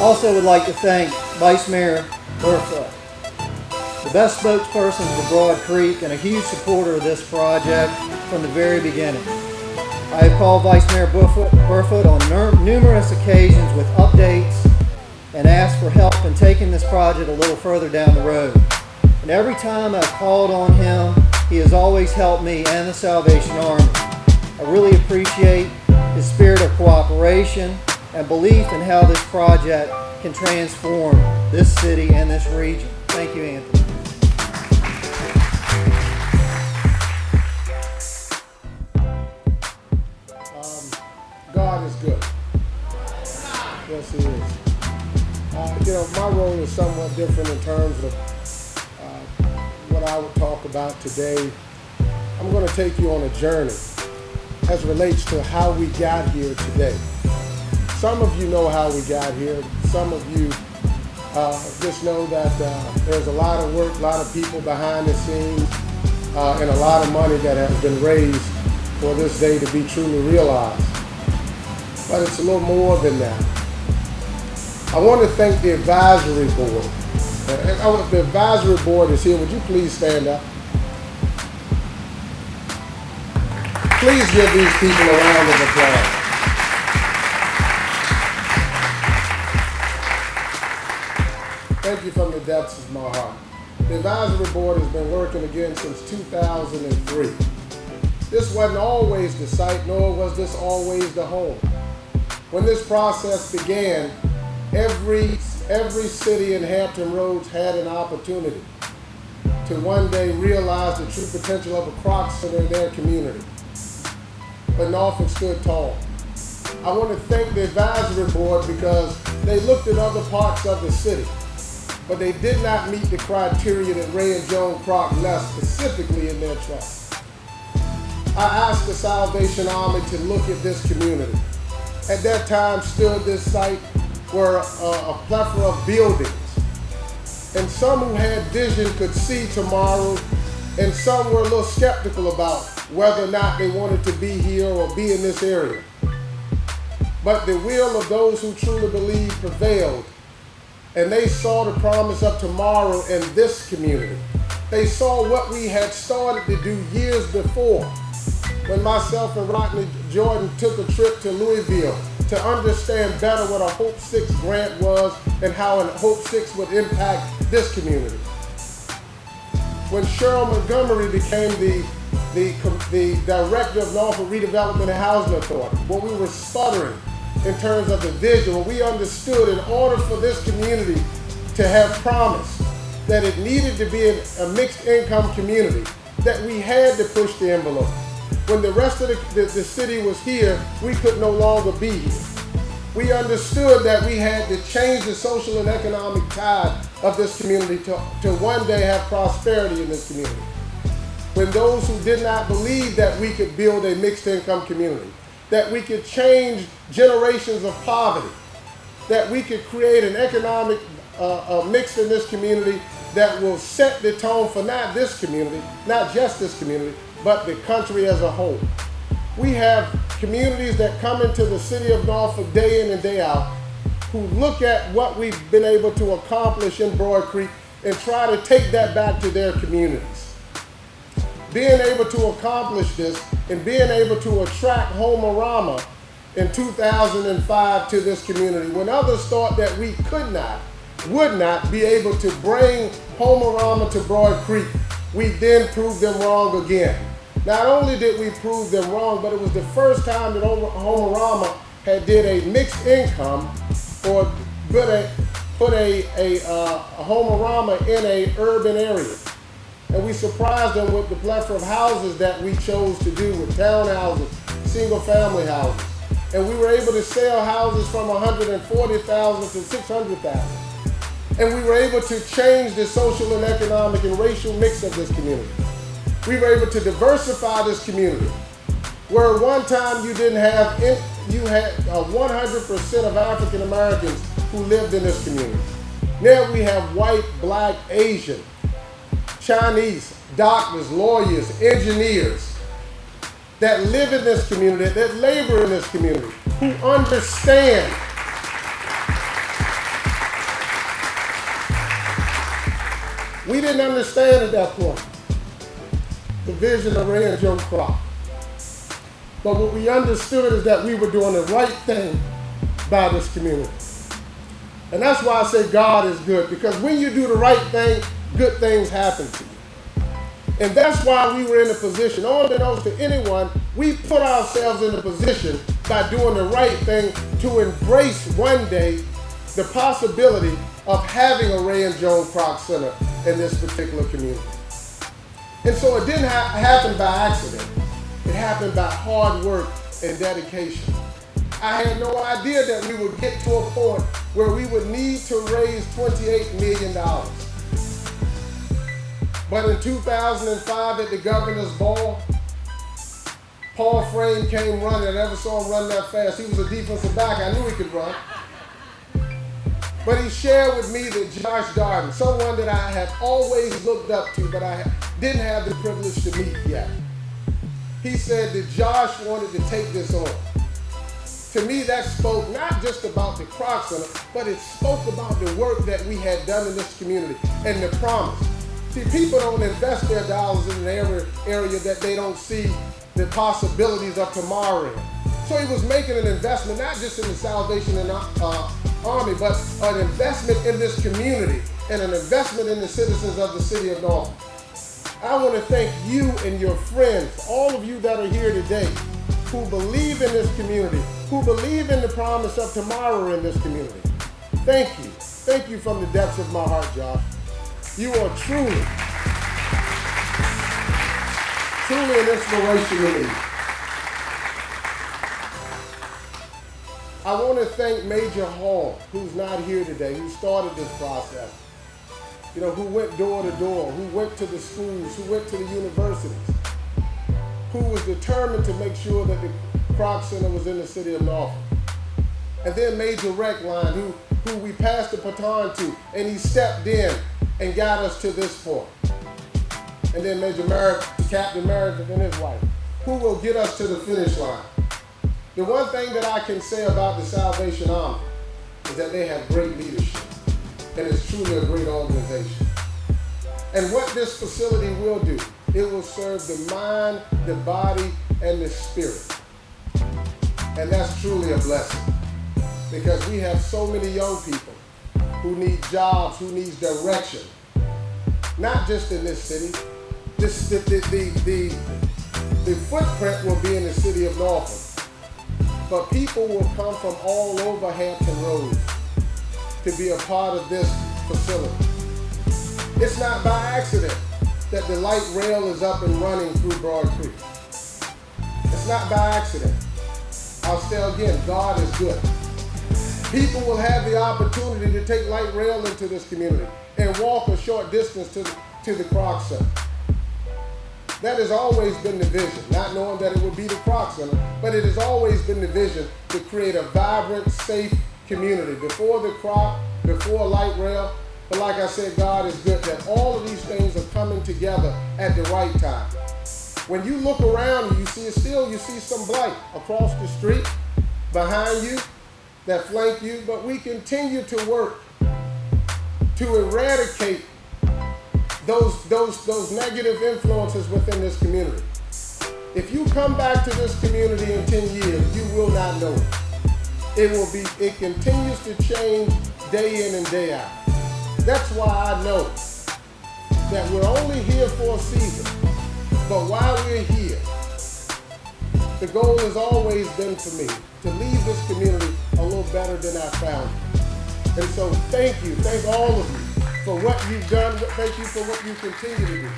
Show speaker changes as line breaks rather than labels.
Also would like to thank Vice Mayor Burfoot, the best spokesperson for Broad Creek and a huge supporter of this project from the very beginning. I have called Vice Mayor Burfoot on numerous occasions with updates and asked for help in taking this project a little further down the road. And every time I've called on him, he has always helped me and the Salvation Army. I really appreciate his spirit of cooperation and belief in how this project can transform this city and this region. Thank you, Anthony.
God is good. Yes, He is. My role is somewhat different in terms of what I would talk about today. I'm going to take you on a journey as it relates to how we got here today. Some of you know how we got here. Some of you just know that there's a lot of work, a lot of people behind the scenes, and a lot of money that has been raised for this day to be truly realized. But it's a little more than that. I want to thank the advisory board. If the advisory board is here, would you please stand up? Please give these people a round of applause. Thank you from the depths of my heart. The advisory board has been working again since 2003. This wasn't always the site, nor was this always the home. When this process began, every city in Hampton Roads had an opportunity to one day realize the true potential of a Kroc Center in their community. But Norfolk stood tall. I want to thank the advisory board because they looked at other parts of the city, but they did not meet the criteria that Ray and Joan Kroc left specifically in their trust. I asked the Salvation Army to look at this community. At that time stood this site were a plethora of buildings. And some who had vision could see tomorrow, and some were a little skeptical about whether or not they wanted to be here or be in this area. But the will of those who truly believe prevailed, and they saw the promise of tomorrow in this community. They saw what we had started to do years before, when myself and Rodney Jordan took a trip to Louisville to understand better what a Hope 6 grant was and how a Hope 6 would impact this community. When Cheryl Montgomery became the director of Norfolk Redevelopment and Housing Authority, when we were sputtering in terms of the vision, when we understood in order for this community to have promise that it needed to be a mixed income community, that we had to push the envelope. When the rest of the city was here, we could no longer be here. We understood that we had to change the social and economic tide of this community to one day have prosperity in this community. When those who did not believe that we could build a mixed income community, that we could change generations of poverty, that we could create an economic mix in this community that will set the tone for not this community, not just this community, but the country as a whole. We have communities that come into the city of Norfolk day in and day out who look at what we've been able to accomplish in Broad Creek and try to take that back to their communities. Being able to accomplish this and being able to attract Homerama in 2005 to this community, when others thought that we would not be able to bring Homerama to Broad Creek, we then proved them wrong again. Not only did we prove them wrong, but it was the first time that Homerama had did a mixed income or put a Homerama in an urban area. And we surprised them with the plethora of houses that we chose to do with townhouses, single family houses. And we were able to sell houses from $140,000 to $600,000. And we were able to change the social and economic and racial mix of this community. We were able to diversify this community, where at one time you had 100% of African Americans who lived in this community. Now we have white, black, Asian, Chinese, doctors, lawyers, engineers that live in this community, that labor in this community, who understand We didn't understand at that point the vision of Ray and Joe Kroc. But what we understood is that we were doing the right thing by this community. And that's why I say God is good, because when you do the right thing, good things happen to you. And that's why we were in a position, unbeknownst to anyone, we put ourselves in a position by doing the right thing to embrace one day the possibility of having a Ray and Joan Kroc Center in this particular community. And so it didn't happen by accident. It happened by hard work and dedication. I had no idea that we would get to a point where we would need to raise $28 million. But in 2005 at the governor's ball, Paul Frame came running. I never saw him run that fast. He was a defensive back. I knew he could run. But he shared with me that Josh Darden, someone that I have always looked up to, but I didn't have the privilege to meet yet. He said that Josh wanted to take this on. To me, that spoke not just about the Kroc Center, but it spoke about the work that we had done in this community and the promise. See, people don't invest their dollars in an area that they don't see the possibilities of tomorrow in. So he was making an investment, not just in the Salvation Army, but an investment in this community and an investment in the citizens of the city of Norfolk. I want to thank you and your friends, all of you that are here today, who believe in this community, who believe in the promise of tomorrow in this community. Thank you. Thank you from the depths of my heart, Josh. You are truly an inspiration to me. I want to thank Major Hall, who's not here today, who started this process. You know, who went door to door, who went to the schools, who went to the universities, who was determined to make sure that the Kroc Center was in the city of Norfolk. And then Major Reckline, who we passed the baton to, and he stepped in and got us to this point. And then Captain Meredith and his wife, who will get us to the finish line. The one thing that I can say about the Salvation Army is that they have great leadership, and it's truly a great organization. And what this facility will do, it will serve the mind, the body, and the spirit. And that's truly a blessing, because we have so many young people who need jobs, who need direction, not just in this city. The footprint will be in the city of Norfolk, but people will come from all over Hampton Roads to be a part of this facility. It's not by accident that the light rail is up and running through Broad Creek. It's not by accident. I'll say again, God is good. People will have the opportunity to take light rail into this community and walk a short distance to the Kroc Center. That has always been the vision, not knowing that it would be the Kroc Center, but it has always been the vision to create a vibrant, safe community. Before the Kroc, before light rail, but like I said, God is good that all of these things are coming together at the right time. When you look around and you see some blight across the street, behind you, that flank you, but we continue to work to eradicate those negative influences within this community. If you come back to this community in 10 years, you will not know it. It continues to change day in and day out. That's why I know that we're only here for a season, but while we're here, the goal has always been for me to leave this community a little better than I found it. And so thank all of you for what you've done. Thank you for what you continue to do.